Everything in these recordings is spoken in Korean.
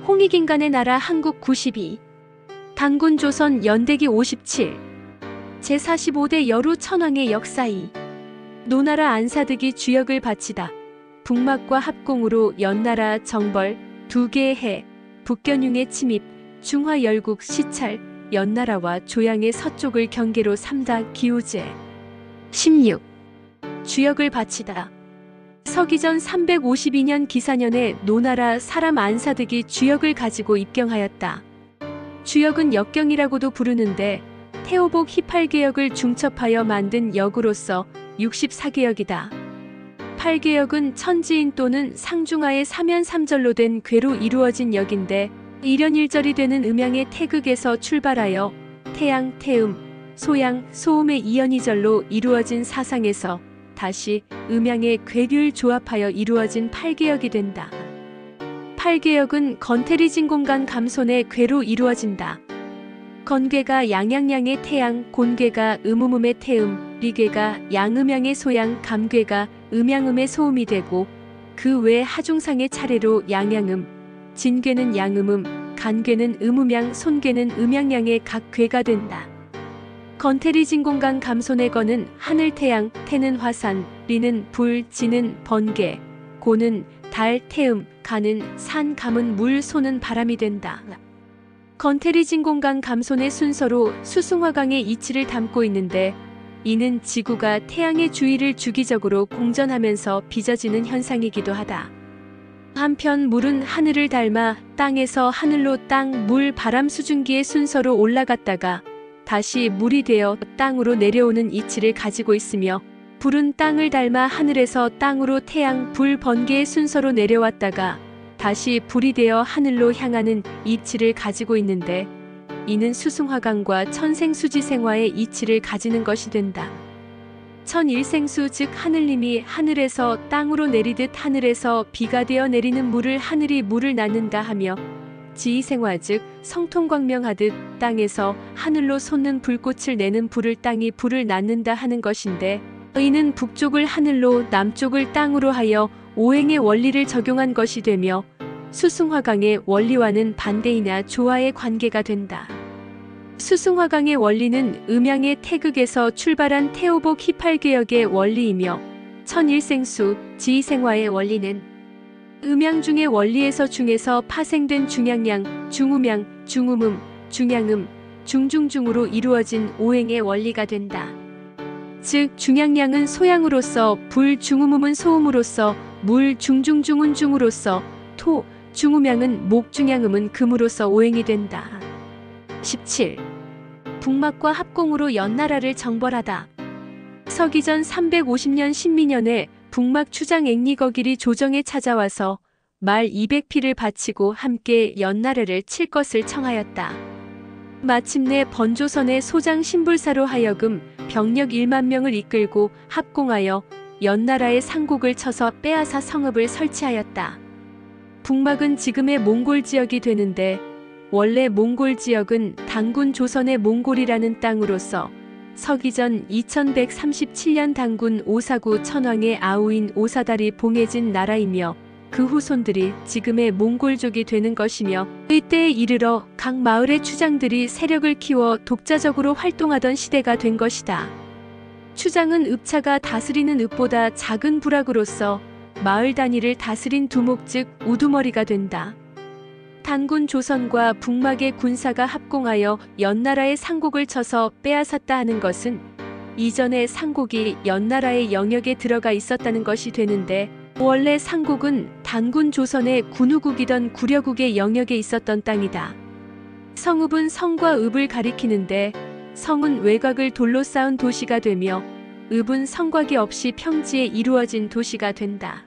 홍익인간의 나라 한국 92. 단군 조선 연대기 57. 제45대 여루 천황의 역사 2. 노나라 안사득이 주역을 바치다. 북막과 합공으로 연나라 정벌, 두 개의 해, 북견융의 침입, 중화 열국 시찰, 연나라와 조양의 서쪽을 경계로 삼다 기우제. 16. 주역을 바치다. 서기전 352년 기사년에 노나라 사람 안사득이 주역을 가지고 입경하였다. 주역은 역경이라고도 부르는데 태오복 휘팔개역을 중첩하여 만든 역으로서 64개역이다. 8개역은 천지인 또는 상중하의 사면삼절로 된 궤로 이루어진 역인데 일연일절이 되는 음양의 태극에서 출발하여 태양, 태음, 소양, 소음의 이연이절로 이루어진 사상에서 다시 음양의 궤를 조합하여 이루어진 8개역이 된다. 8개역은 건태리 진공간 감손의 궤로 이루어진다. 건궤가 양양양의 태양, 곤궤가 음음음의 태음, 리궤가 양음양의 소양, 감궤가 음양음의 소음이 되고 그 외 하중상의 차례로 양양음, 진궤는 양음음, 간궤는 음음양, 손궤는 음양양의 각 궤가 된다. 건태리 진공간 감손의 건은 하늘 태양, 태는 화산, 리는 불, 지는 번개, 고는 달, 태음, 간은 산, 감은 물, 소는 바람이 된다. 건태리 진공간 감손의 순서로 수승화강의 이치를 담고 있는데 이는 지구가 태양의 주위를 주기적으로 공전하면서 빚어지는 현상이기도 하다. 한편 물은 하늘을 닮아 땅에서 하늘로 땅, 물, 바람 수증기의 순서로 올라갔다가 다시 물이 되어 땅으로 내려오는 이치를 가지고 있으며 불은 땅을 닮아 하늘에서 땅으로 태양, 불, 번개의 순서로 내려왔다가 다시 불이 되어 하늘로 향하는 이치를 가지고 있는데 이는 수승화강과 천생수지생화의 이치를 가지는 것이 된다. 천일생수 즉 하늘님이 하늘에서 땅으로 내리듯 하늘에서 비가 되어 내리는 물을 하늘이 물을 낳는다 하며 지이생화 즉 성통광명하듯 땅에서 하늘로 솟는 불꽃을 내는 불을 땅이 불을 낳는다 하는 것인데 이는 북쪽을 하늘로 남쪽을 땅으로 하여 오행의 원리를 적용한 것이 되며 수승화강의 원리와는 반대이나 조화의 관계가 된다. 수승화강의 원리는 음양의 태극에서 출발한 태오복 휘팔개역의 원리이며 천일생수, 지이생화의 원리는 음양 중의 원리에서 중에서 파생된 중양양, 중음양, 중음음, 중양음, 중중중으로 이루어진 오행의 원리가 된다. 즉 중양양은 소양으로서, 불, 중음음은 소음으로서, 물, 중중중은 중으로서, 토, 중음양은 목, 중양음은 금으로서 오행이 된다. 17. 북막과 합공으로 연나라를 정벌하다. 서기전 350년 신민년에 북막 추장 앵리거길이 조정에 찾아와서 말 200피를 바치고 함께 연나라를 칠 것을 청하였다. 마침내 번조선의 소장 신불사로 하여금 병력 1만 명을 이끌고 합공하여 연나라의 상국을 쳐서 빼앗아 성읍을 설치하였다. 북막은 지금의 몽골 지역이 되는데 원래 몽골 지역은 단군 조선의 몽골이라는 땅으로서 서기전 2137년 단군 오사구 천황의 아우인 오사달이 봉해진 나라이며 그 후손들이 지금의 몽골족이 되는 것이며 이때에 이르러 각 마을의 추장들이 세력을 키워 독자적으로 활동하던 시대가 된 것이다. 추장은 읍차가 다스리는 읍보다 작은 부락으로서 마을 단위를 다스린 두목 즉 우두머리가 된다. 단군 조선과 북막의 군사가 합공하여 연나라의 상국을 쳐서 빼앗았다 하는 것은 이전에 상국이 연나라의 영역에 들어가 있었다는 것이 되는데 원래 상국은 단군 조선의 군우국이던 구려국의 영역에 있었던 땅이다. 성읍은 성과 읍을 가리키는데 성은 외곽을 돌로 쌓은 도시가 되며 읍은 성곽이 없이 평지에 이루어진 도시가 된다.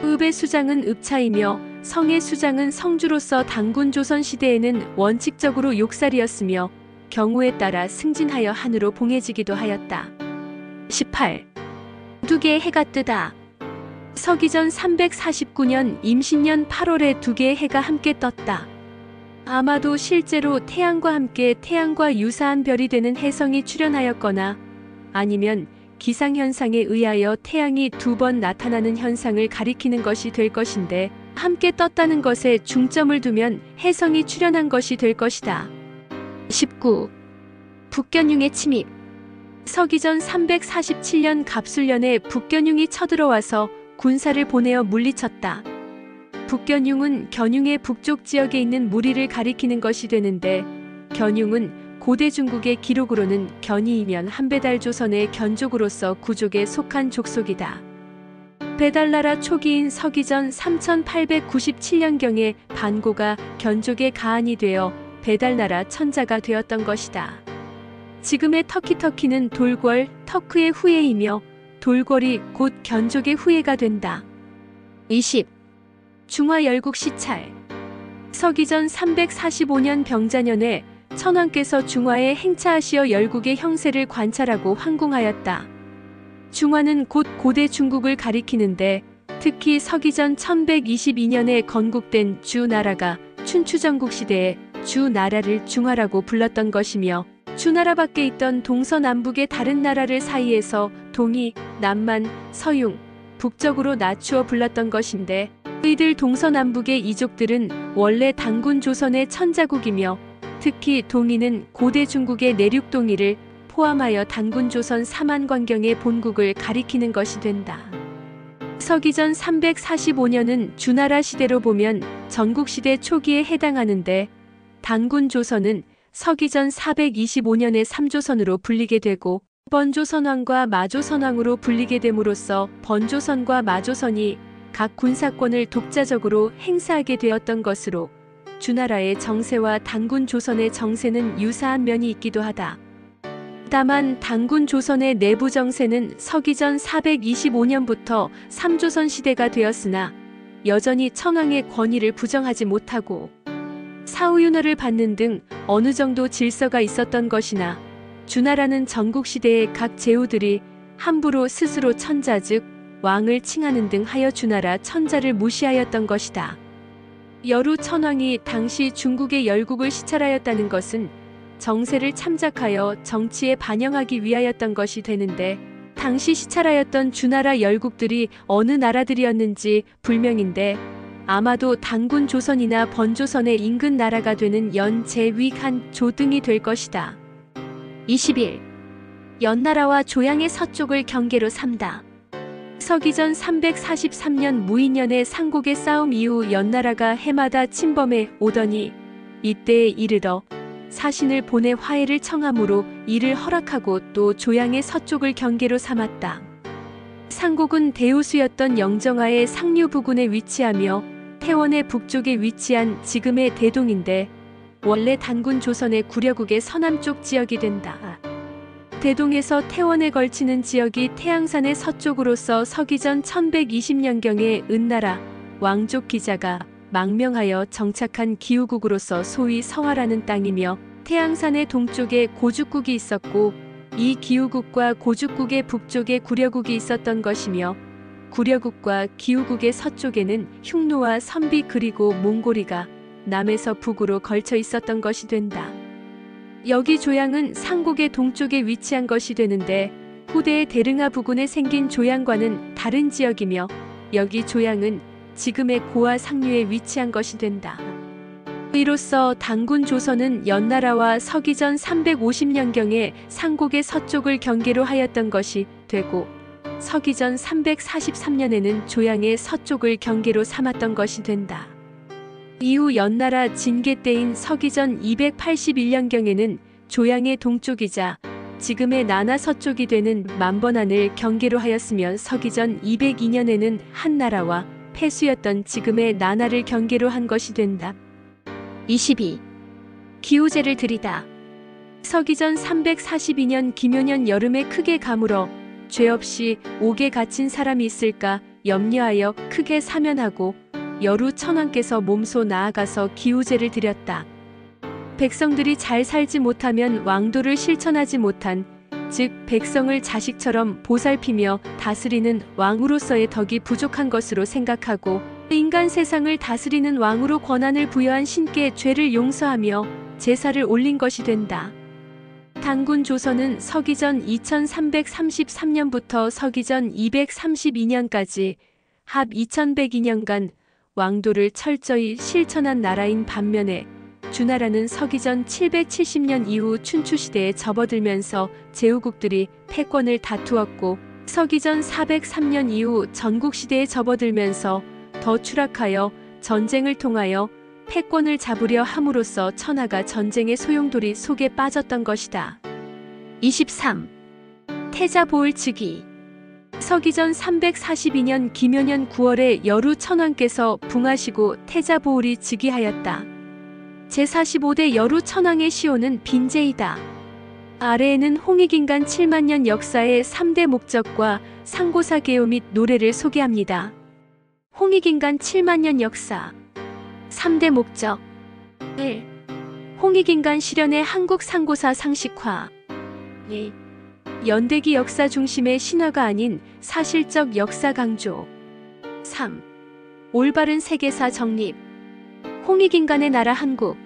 읍의 수장은 읍차이며 성의 수장은 성주로서 단군 조선 시대에는 원칙적으로 욕살이었으며 경우에 따라 승진하여 한으로 봉해지기도 하였다. 18. 두 개의 해가 뜨다. 서기전 349년 임신년 8월에 두 개의 해가 함께 떴다. 아마도 실제로 태양과 함께 태양과 유사한 별이 되는 혜성이 출현하였거나 아니면 기상현상에 의하여 태양이 두 번 나타나는 현상을 가리키는 것이 될 것인데 함께 떴다는 것에 중점을 두면 혜성이 출현한 것이 될 것이다. 19. 북견융의 침입. 서기전 347년 갑술년에 북견융이 쳐들어와서 군사를 보내어 물리쳤다. 북견융은 견융의 북쪽 지역에 있는 무리를 가리키는 것이 되는데, 견융은 고대 중국의 기록으로는 견이이면 한배달 조선의 견족으로서 구족에 속한 족속이다. 배달나라 초기인 서기전 3897년경에 반고가 견족의 가한이 되어 배달나라 천자가 되었던 것이다. 지금의 터키는 돌궐, 터크의 후예이며 돌궐이 곧 견족의 후예가 된다. 20. 중화 열국 시찰. 서기전 345년 병자년에 천황께서 중화에 행차하시어 열국의 형세를 관찰하고 황궁하였다. 중화는 곧 고대 중국을 가리키는데, 특히 서기전 1122년에 건국된 주나라가 춘추전국 시대에 주나라를 중화라고 불렀던 것이며, 주나라 밖에 있던 동서남북의 다른 나라를 사이에서 동이, 남만, 서융, 북쪽으로 낮추어 불렀던 것인데, 이들 동서남북의 이족들은 원래 단군 조선의 천자국이며, 특히 동이는 고대 중국의 내륙 동이를 포함하여 단군 조선 사만관경의 본국을 가리키는 것이 된다. 서기전 345년은 주나라 시대로 보면 전국시대 초기에 해당하는데, 단군 조선은 서기전 425년에 삼조선으로 불리게 되고, 번조선왕과 마조선왕으로 불리게 됨으로써 번조선과 마조선이 각 군사권을 독자적으로 행사하게 되었던 것으로, 주나라의 정세와 단군 조선의 정세는 유사한 면이 있기도 하다. 다만 단군 조선의 내부 정세는 서기전 425년부터 삼조선 시대가 되었으나 여전히 천황의 권위를 부정하지 못하고 사후윤허를 받는 등 어느 정도 질서가 있었던 것이나, 주나라는 전국시대의 각 제후들이 함부로 스스로 천자 즉 왕을 칭하는 등 하여 주나라 천자를 무시하였던 것이다. 여루 천황이 당시 중국의 열국을 시찰하였다는 것은 정세를 참작하여 정치에 반영하기 위하였던 것이 되는데, 당시 시찰하였던 주나라 열국들이 어느 나라들이었는지 불명인데, 아마도 단군 조선이나 번조선의 인근 나라가 되는 연, 제, 위, 한, 조 등이 될 것이다. 21. 연나라와 조양의 서쪽을 경계로 삼다. 서기전 343년 무인년의 상국의 싸움 이후 연나라가 해마다 침범해 오더니, 이때에 이르러 사신을 보내 화해를 청함으로 이를 허락하고 또 조양의 서쪽을 경계로 삼았다. 상국은 대우수였던 영정하의 상류 부근에 위치하며 태원의 북쪽에 위치한 지금의 대동인데, 원래 단군 조선의 구려국의 서남쪽 지역이 된다. 대동에서 태원에 걸치는 지역이 태양산의 서쪽으로서 서기전 1120년경에 은나라 왕족 기자가 망명하여 정착한 기후국으로서 소위 서화라는 땅이며, 태양산의 동쪽에 고죽국이 있었고, 이 기후국과 고죽국의 북쪽에 구려국이 있었던 것이며, 구려국과 기후국의 서쪽에는 흉노와 선비 그리고 몽고리가 남에서 북으로 걸쳐 있었던 것이 된다. 여기 조양은 상국의 동쪽에 위치한 것이 되는데, 후대의 대릉하 부근에 생긴 조양과는 다른 지역이며, 여기 조양은 지금의 고아 상류에 위치한 것이 된다. 이로써 단군 조선은 연나라와 서기전 350년경에 상국의 서쪽을 경계로 하였던 것이 되고, 서기전 343년에는 조양의 서쪽을 경계로 삼았던 것이 된다. 이후 연나라 진계 때인 서기전 281년경에는 조양의 동쪽이자 지금의 나나 서쪽이 되는 만번안을 경계로 하였으며, 서기전 202년에는 한나라와 폐수였던 지금의 나나를 경계로 한 것이 된다. 22. 기우제를 드리다. 서기전 342년 기묘년 여름에 크게 가물어 죄 없이 옥에 갇힌 사람이 있을까 염려하여 크게 사면하고, 여루 천황께서 몸소 나아가서 기우제를 드렸다. 백성들이 잘 살지 못하면 왕도를 실천하지 못한, 즉 백성을 자식처럼 보살피며 다스리는 왕으로서의 덕이 부족한 것으로 생각하고, 인간 세상을 다스리는 왕으로 권한을 부여한 신께 죄를 용서하며 제사를 올린 것이 된다. 단군 조선은 서기전 2333년부터 서기전 232년까지 합 2102년간 왕도를 철저히 실천한 나라인 반면에 주나라는 서기전 770년 이후 춘추시대에 접어들면서 제후국들이 패권을 다투었고 서기전 403년 이후 전국시대에 접어들면서 더 추락하여 전쟁을 통하여 패권을 잡으려 함으로써 천하가 전쟁의 소용돌이 속에 빠졌던 것이다. 23. 태자보을즉위. 서기전 342년 기묘년 9월에 여루 천왕께서 붕하시고 태자보을이 즉위하였다. 제45대 여루 천왕의 시호는 빈제이다. 아래에는 홍익인간 7만년 역사의 3대 목적과 상고사 개요 및 노래를 소개합니다. 홍익인간 7만년 역사 3대 목적 1. 홍익인간 실현의 한국 상고사 상식화 2. 연대기 역사 중심의 신화가 아닌 사실적 역사 강조 3. 올바른 세계사 정립. 홍익인간의 나라 한국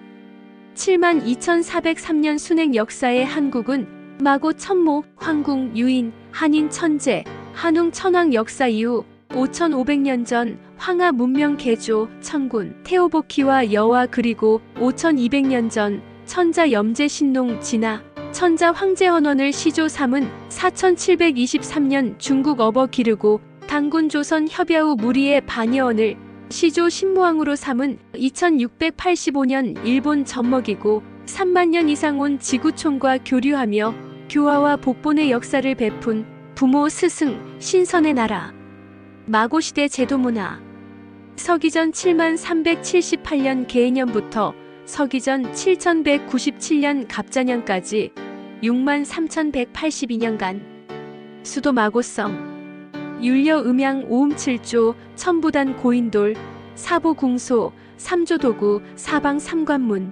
72,403년 순행 역사의 한국은 마고 천모, 황궁, 유인, 한인 천재, 한웅 천왕 역사 이후 5,500년 전 황하 문명 개조, 천군, 태오보키와 여와 그리고 5,200년 전 천자 염제 신농 진화, 천자 황제 헌원을 시조 삼은 4,723년 중국 어버 기르고 단군 조선 협야후 무리의 반여원을 시조 신무왕으로 삼은 2685년 일본 젖먹이고 3만 년 이상 온 지구촌과 교류하며 교화와 복본의 역사를 베푼 부모 스승 신선의 나라. 마고시대 제도문화. 서기전 7378년 개해년부터 서기전 7197년 갑자년까지 63,182년간 수도 마고성 율려 음양 오음 7조 천부단 고인돌 사보궁소 삼조도구 사방 삼관문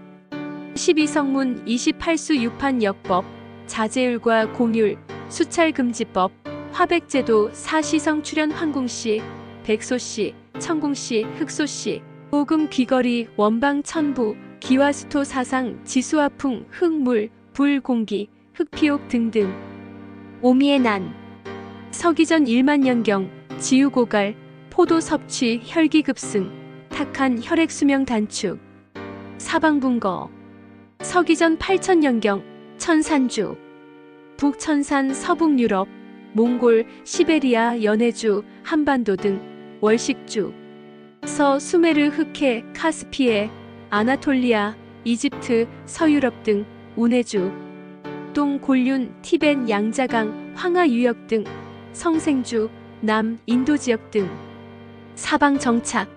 12성문 28수 유판 역법 자제율과 공율 수찰금지법 화백제도 사시성 출현 황궁시 백소시 천궁시 흑소시 오금 귀거리 원방 천부 기와수토 사상 지수화풍 흙물 불 공기 흑피옥 등등. 오미의 난 서기전 1만년경 지우고갈 포도 섭취 혈기급승 탁한 혈액수명 단축 사방분거 서기전 8천년경 천산주 북천산 서북유럽 몽골 시베리아 연해주 한반도 등 월식주 서 수메르 흑해 카스피해 아나톨리아 이집트 서유럽 등 운해주 동 곤륜 티벳 양자강 황하 유역 등 성생주 남 인도 지역 등 사방 정착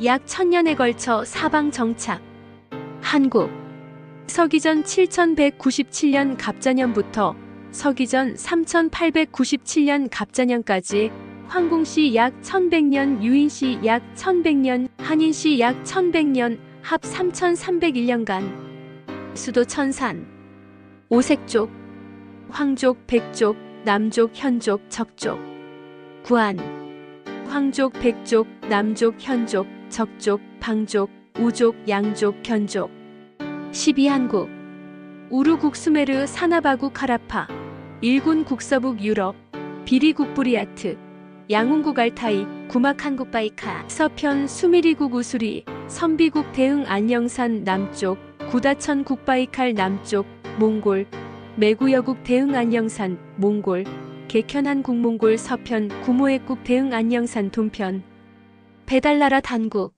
약 1000년에 걸쳐 사방 정착 한국 서기전 7197년 갑자년부터 서기전 3897년 갑자년까지 황궁시 약 1100년 유인시 약 1100년 한인시 약 1100년 합 3301년간 수도 천산 오색족 황족 백족 남족 현족 적족 구안 황족 백족 남족 현족 적족 방족 우족 양족 견족 12한국 우루국 수메르 사나바구 카라파 일군 국서북 유럽 비리국 부리아트 양운국 알타이 구막 한국 바이카 서편 수미리국 우수리 선비국 대흥 안녕산 남쪽 구다천 국바이칼 남쪽 몽골 매구여국 대흥 안녕산 몽골 개현한 국몽골 서편 구모액국 대흥 안녕산 동편 배달나라 단국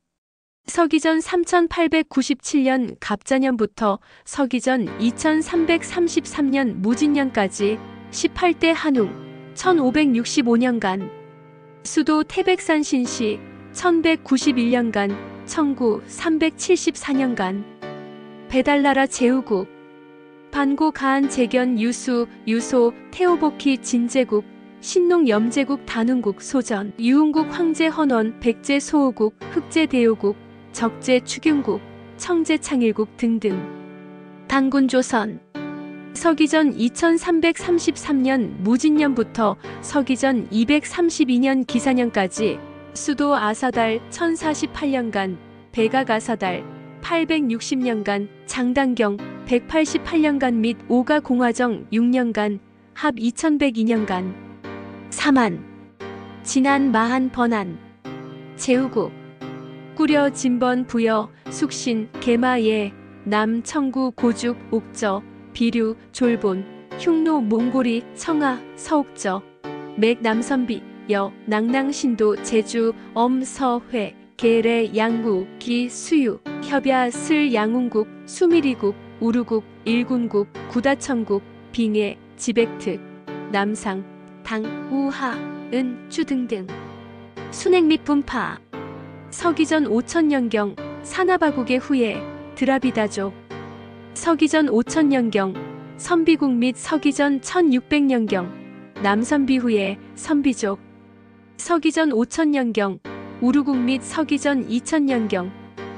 서기전 3897년 갑자년부터 서기전 2333년 무진년까지 18대 한웅 1565년간 수도 태백산 신시 1191년간 청구 374년간 배달나라 제후국 반고 가한 재견 유수 유소 태오보키 진제국 신농 염제국 단흥국 소전 유흥국 황제 헌원 백제 소호국 흑제 대요국 적제 추균국 청제 창일국 등등 단군 조선 서기전 2333년 무진년부터 서기전 232년 기사년까지 수도 아사달 1048년간 백악 아사달 860년간 장단경 188년간 및 오가 공화정 6년간 합 2102년간 사만 진안 마한 번안 제후국 꾸려 진번 부여 숙신 계마예 남 청구 고죽 옥저 비류 졸본 흉노 몽골이 청하 서옥저 맥 남선비 여 낭낭신도 제주 엄서회 계래 양구 기 수유 협야 슬 양운국 수미리국 우루국 일군국 구다천국 빙해 지백특 남상 당 우하 은 주 등등 순행 및 분파 서기전 5천년경 사나바국의 후예 드라비다족 서기전 5천년경 선비국 및 서기전 1600년경 남선비 후예 선비족 서기전 5천년경 우루국 및 서기전 2000년경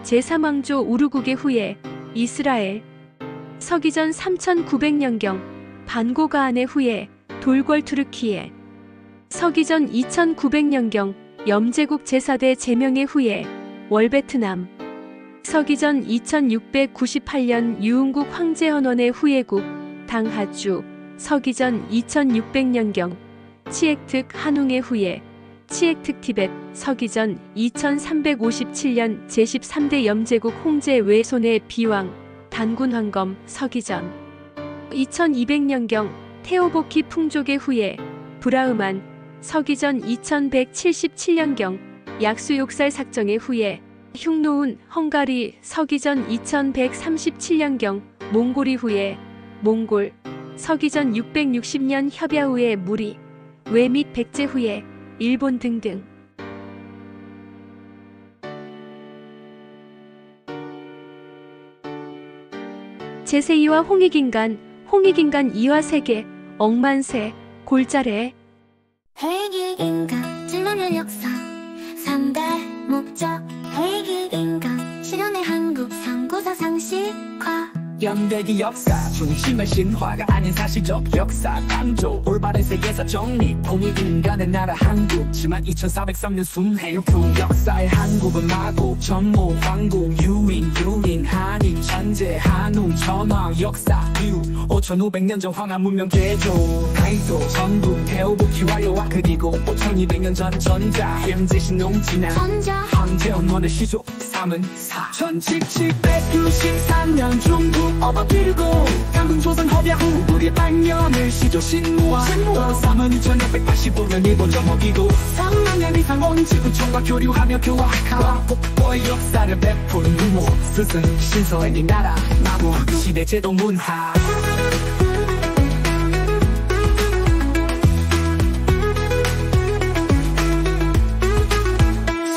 제3왕조 우루국의 후예 이스라엘 서기전 3900년경 반고가안의 후예 돌궐 투르키예 서기전 2900년경 염제국 제4대 제명의 후예 월베트남 서기전 2698년 유흥국 황제헌원의 후예국 당하주 서기전 2600년경 치액특 한웅의 후예 치액특 티벳 서기전 2357년 제13대 염제국 홍제 외손의 비왕 단군황검 서기전 2200년경 테오보키 풍족의 후예 브라흐만 서기전 2177년경 약수욕살 삭정의 후예 흉노운 헝가리 서기전 2137년경 몽골이 후예 몽골 서기전 660년 협야 후에 무리 외 및 백제 후에 일본 등등 제세이와 홍익인간 홍익인간 이화세계 억만세 골자래 회기인간 진로의 역사 3대 목적 회기인간 실현의 한국 상고사 상식화 연대기 역사 중심의 신화가 아닌 사실적 역사 강조 올바른 세계사 정리 홍익인간의 나라 한국 지만 2403년 순회육품 역사의 한국은 마국 전모 황국 유인 한인 천재 한웅 천황 역사 이후 5500년 전 황하 문명 개조 가이도 전국 태오부키 완료와 그리고 5200년 전 전자 현재 신농진화 황제헌원의 시조 3은 4 1793년 중국 어버들고 강군 조선 허비야 후 우리의 반면을 시조 신무와 3은 2685년 일본 정복이고 3만년 이상 온 지구촌과 교류하며 교화하와 복고의 역사를 베푼 유모 스승 신서의 네 나라 마부 시대 제도 문화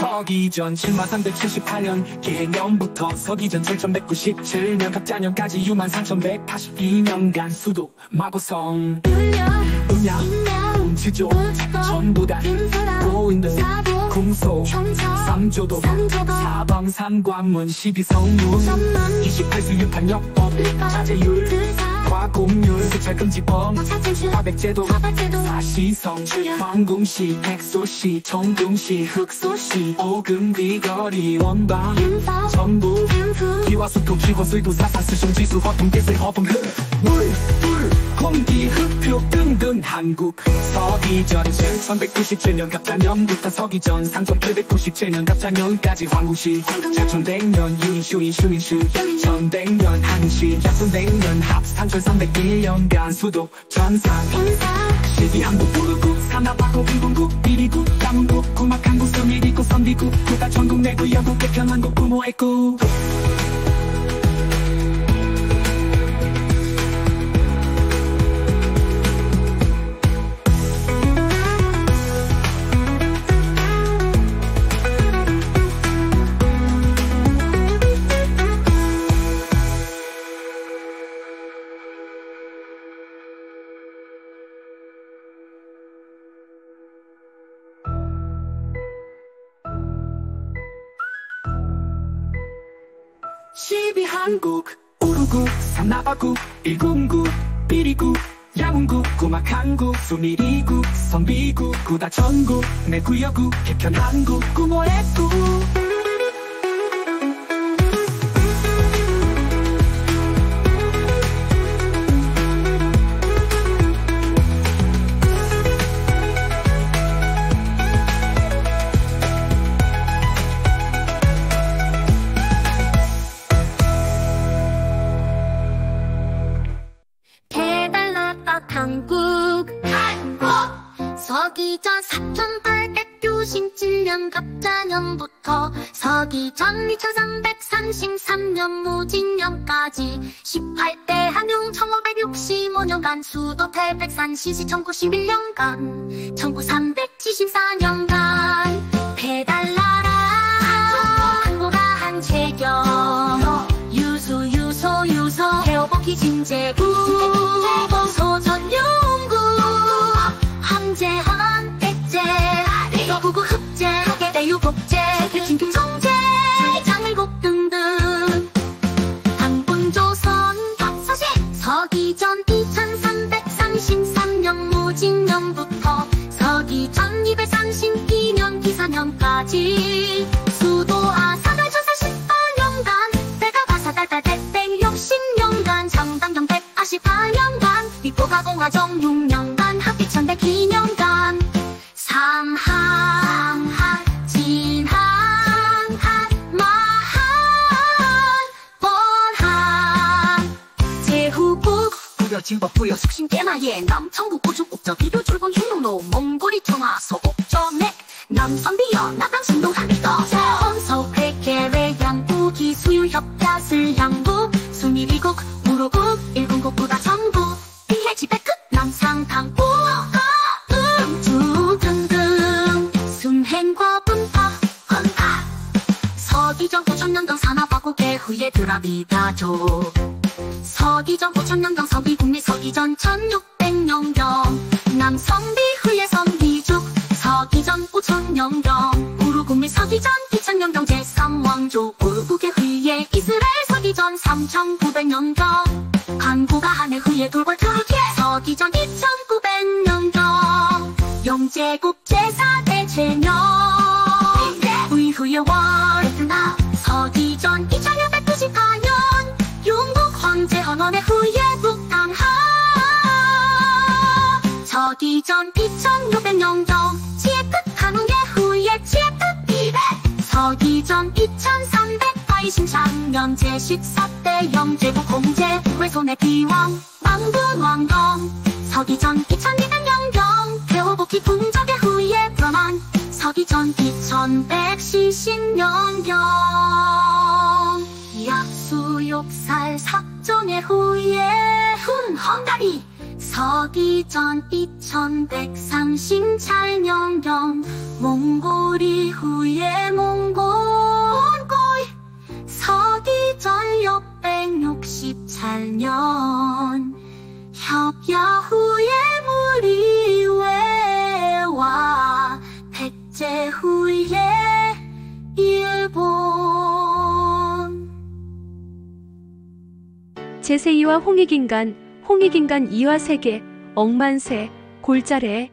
서기전 7378년 기해년부터 서기전 7197년 갑자년까지 63,182년간 수도 마고성 음양 지조 전부 다 고인도 궁소 삼조도 사방 삼관문 12성문 28수 유판역법 자제율 과공률 수찰금지법 화백제도 사시성 황궁시 백소시 정궁시 흑소시 오금귀거리 원방 전부 기와수토 기호수도 사사수송지수 허통기세 허풍흑 물 공기 흑표 등등 한국 서기전 1197년 갑자년부터 서기전 상종 897년 갑자년까지 황궁시 제천백년 유인슈 전백년 한시 약손백년 합산 1301년간 수도 전상 시기 한국 부르국 사나바국 일본국 비리국 남문국 구막한국 수미리국 선비국 구다천국 내구 영국 개편한국 부모했국 한국 우루국 삼나바국 일군국 비리국 양운국 구막한국 수미리국 선비국 구다천국 내구여국 개편한국 구모했국 37년 갑자년부터 서기전 2333년 무진년까지 18대 한용 1565년간 수도 태백산 시시 1091년간 1974년간 배달나라 한국아 한채경 유소 해오복희 진제구 소전용구 황제한 백제 여구구 흑제 대유복제 진금성제 장일곡 등등 단군조선 박서시 서기전 2333년 무진년부터 서기전 232년 기사년까지 수도 아사갈 1048년간 배가 바사달달 대백 60년간 장당경 148년간 미포가 공화정 6년간 합기 1102년간 삼한 진한 마한 번한 제후국 부여 진법 부여 숙신 깨마예 남청국 우죽 옥저 비교 출근 흉노노 몽골이 청하 소옥점액 남선비여 나당 신동 한비더 세원서 회계외 양부 기수유 협야슬 양부 수미리국 우루국 일군국 부다 전국 비해 지배끝 남상당부 음주 등등 순행과 분파 헌파 서기전 5천년경 산하바국의 후예 드라비다족 서기전 5천년경 서기국리 서기전 1600년경 남성비 후예 성비죽 서기전 5천년경 우루국리 서기전 2000년경 제3왕족 우루국의 후예 이스라엘 서기전 3900년경 한국아 한해 후예 돌궐 트루키에 서기전 2900년경 영제국 제4대 제명 의후예 월드나 서기전 2694년 용국 황제 헌원의 후예 북당하 서기전 2600년경 지혜끝 한웅의 후예 지혜끝 비례 서기전 2380장년 제14대 영제국 공제 외손의 비왕 망군왕경 서기전 2200년경 대호복희 궁적의 후예 변환 서기전 2170년경 약수욕살 삭정의 후예 훈헌다리 서기전 2130년경 몽골이 후예 몽골고이 서기전 668년 협야 후예 무리외와 백제 후예 일본 제세2와 홍익인간, 홍익인간 2와 세계, 억만세, 골자래,